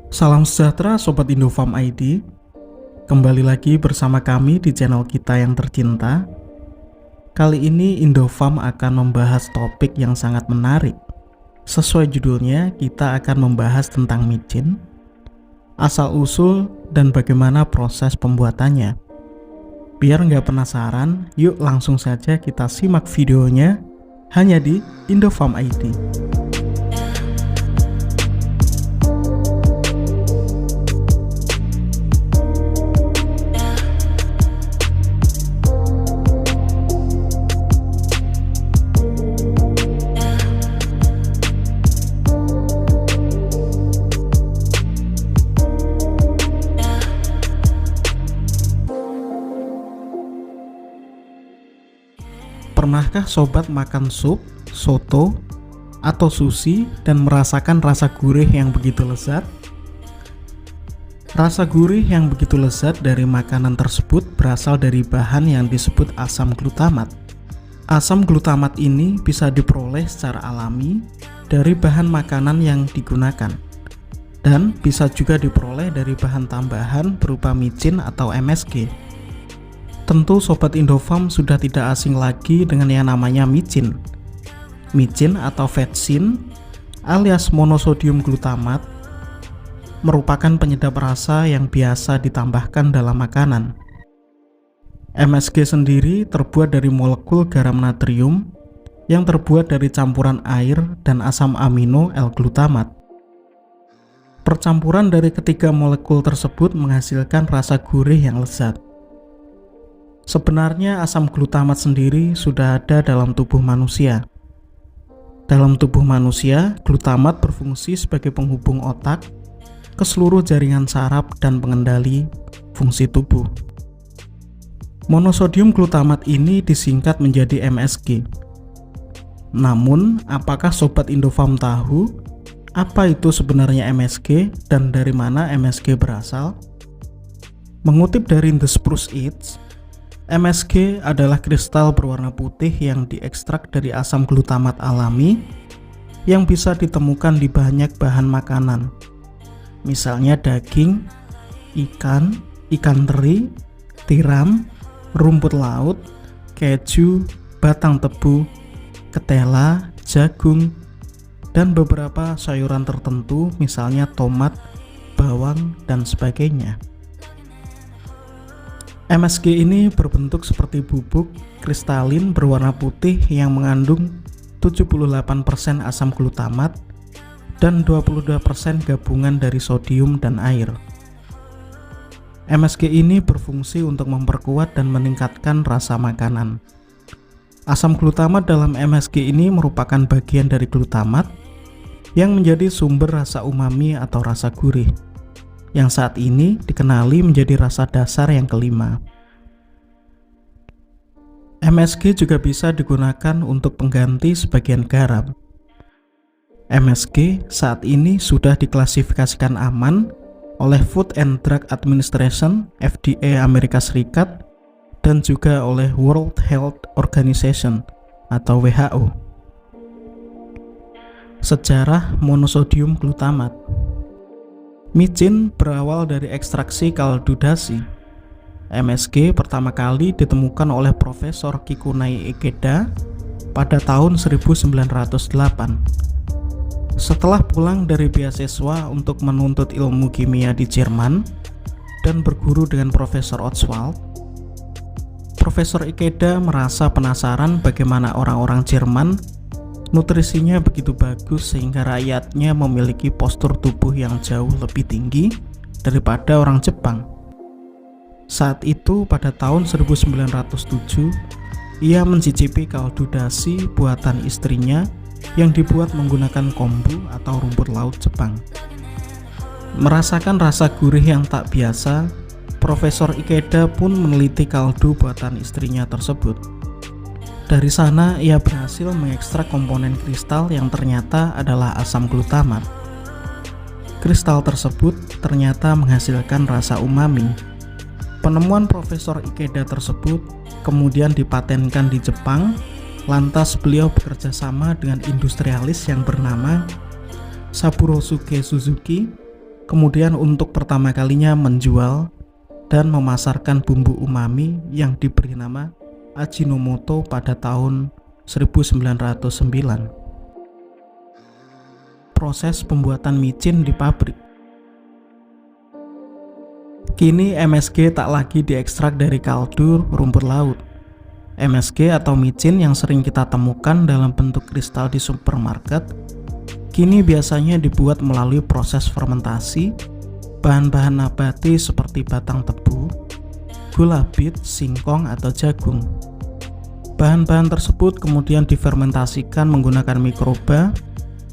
Salam sejahtera Sobat Indofarm ID. Kembali lagi bersama kami di channel kita yang tercinta. Kali ini Indofarm akan membahas topik yang sangat menarik. Sesuai judulnya, kita akan membahas tentang micin, asal-usul, dan bagaimana proses pembuatannya. Biar nggak penasaran, yuk langsung saja kita simak videonya hanya di Indofarm ID. Pernahkah sobat makan sup, soto, atau sushi dan merasakan rasa gurih yang begitu lezat? Rasa gurih yang begitu lezat dari makanan tersebut berasal dari bahan yang disebut asam glutamat. Asam glutamat ini bisa diperoleh secara alami dari bahan makanan yang digunakan, dan bisa juga diperoleh dari bahan tambahan berupa micin atau MSG. Tentu Sobat Indofarm sudah tidak asing lagi dengan yang namanya micin. Micin atau vetsin alias monosodium glutamat merupakan penyedap rasa yang biasa ditambahkan dalam makanan. MSG sendiri terbuat dari molekul garam natrium yang terbuat dari campuran air dan asam amino L-glutamat. Percampuran dari ketiga molekul tersebut menghasilkan rasa gurih yang lezat. Sebenarnya asam glutamat sendiri sudah ada dalam tubuh manusia. Dalam tubuh manusia, glutamat berfungsi sebagai penghubung otak ke seluruh jaringan saraf dan pengendali fungsi tubuh. Monosodium glutamat ini disingkat menjadi MSG. Namun, apakah Sobat Indofarm tahu apa itu sebenarnya MSG dan dari mana MSG berasal? Mengutip dari The Spruce Eats, MSG adalah kristal berwarna putih yang diekstrak dari asam glutamat alami yang bisa ditemukan di banyak bahan makanan, misalnya daging, ikan teri, tiram, rumput laut, keju, batang tebu, ketela, jagung, dan beberapa sayuran tertentu misalnya tomat, bawang, dan sebagainya. MSG ini berbentuk seperti bubuk kristalin berwarna putih yang mengandung 78% asam glutamat dan 22% gabungan dari sodium dan air. MSG ini berfungsi untuk memperkuat dan meningkatkan rasa makanan. Asam glutamat dalam MSG ini merupakan bagian dari glutamat yang menjadi sumber rasa umami atau rasa gurih, yang saat ini dikenali menjadi rasa dasar yang kelima. MSG juga bisa digunakan untuk pengganti sebagian garam. MSG saat ini sudah diklasifikasikan aman oleh Food and Drug Administration (FDA) Amerika Serikat dan juga oleh World Health Organization atau WHO. Sejarah monosodium glutamat. Micin berawal dari ekstraksi kaldu dashi. MSG pertama kali ditemukan oleh Profesor Kikunai Ikeda pada tahun 1908. Setelah pulang dari beasiswa untuk menuntut ilmu kimia di Jerman dan berguru dengan Profesor Ostwald, Profesor Ikeda merasa penasaran bagaimana orang-orang Jerman nutrisinya begitu bagus sehingga rakyatnya memiliki postur tubuh yang jauh lebih tinggi daripada orang Jepang. Saat itu pada tahun 1907, ia mencicipi kaldu dashi buatan istrinya yang dibuat menggunakan kombu atau rumput laut Jepang. Merasakan rasa gurih yang tak biasa, Profesor Ikeda pun meneliti kaldu buatan istrinya tersebut. Dari sana ia berhasil mengekstrak komponen kristal yang ternyata adalah asam glutamat. Kristal tersebut ternyata menghasilkan rasa umami. Penemuan Profesor Ikeda tersebut kemudian dipatenkan di Jepang, lantas beliau bekerja sama dengan industrialis yang bernama Saburosuke Suzuki kemudian untuk pertama kalinya menjual dan memasarkan bumbu umami yang diberi nama Ajinomoto pada tahun 1909. Proses pembuatan micin di pabrik. Kini MSG tak lagi diekstrak dari kaldu rumput laut. MSG atau micin yang sering kita temukan dalam bentuk kristal di supermarket, kini biasanya dibuat melalui proses fermentasi bahan-bahan nabati seperti batang tebu, gula bit, singkong, atau jagung. Bahan-bahan tersebut kemudian difermentasikan menggunakan mikroba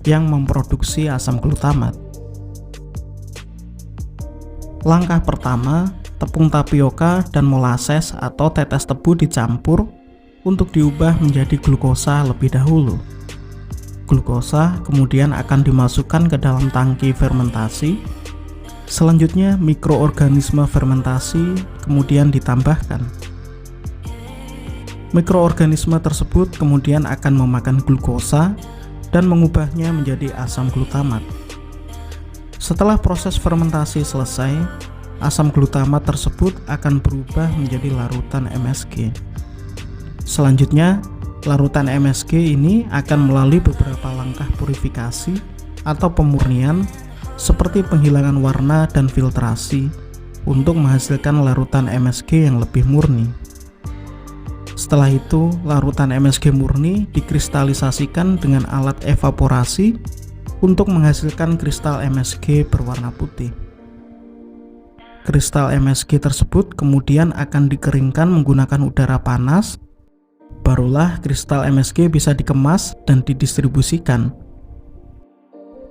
yang memproduksi asam glutamat. Langkah pertama, tepung tapioka dan molases atau tetes tebu dicampur untuk diubah menjadi glukosa lebih dahulu. Glukosa kemudian akan dimasukkan ke dalam tangki fermentasi. Selanjutnya, mikroorganisme fermentasi kemudian ditambahkan. Mikroorganisme tersebut kemudian akan memakan glukosa dan mengubahnya menjadi asam glutamat. Setelah proses fermentasi selesai, asam glutamat tersebut akan berubah menjadi larutan MSG. Selanjutnya, larutan MSG ini akan melalui beberapa langkah purifikasi atau pemurnian seperti penghilangan warna dan filtrasi untuk menghasilkan larutan MSG yang lebih murni. Setelah itu, larutan MSG murni dikristalisasikan dengan alat evaporasi untuk menghasilkan kristal MSG berwarna putih. Kristal MSG tersebut kemudian akan dikeringkan menggunakan udara panas, barulah kristal MSG bisa dikemas dan didistribusikan.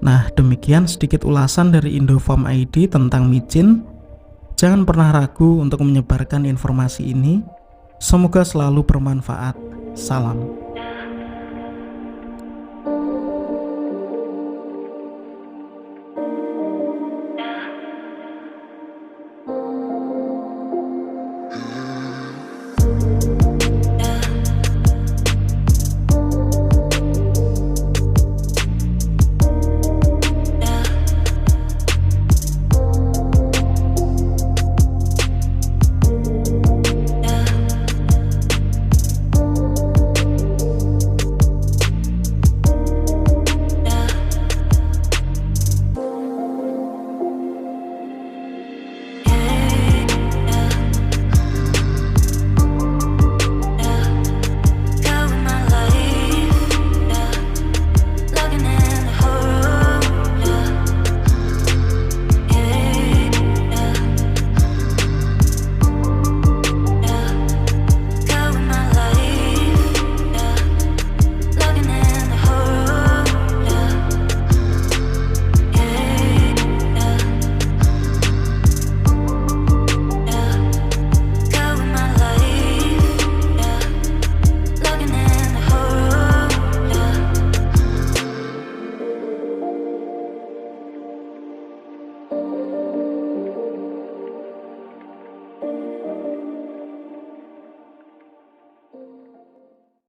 Nah, demikian sedikit ulasan dari Indofarm ID tentang micin. Jangan pernah ragu untuk menyebarkan informasi ini. Semoga selalu bermanfaat. Salam.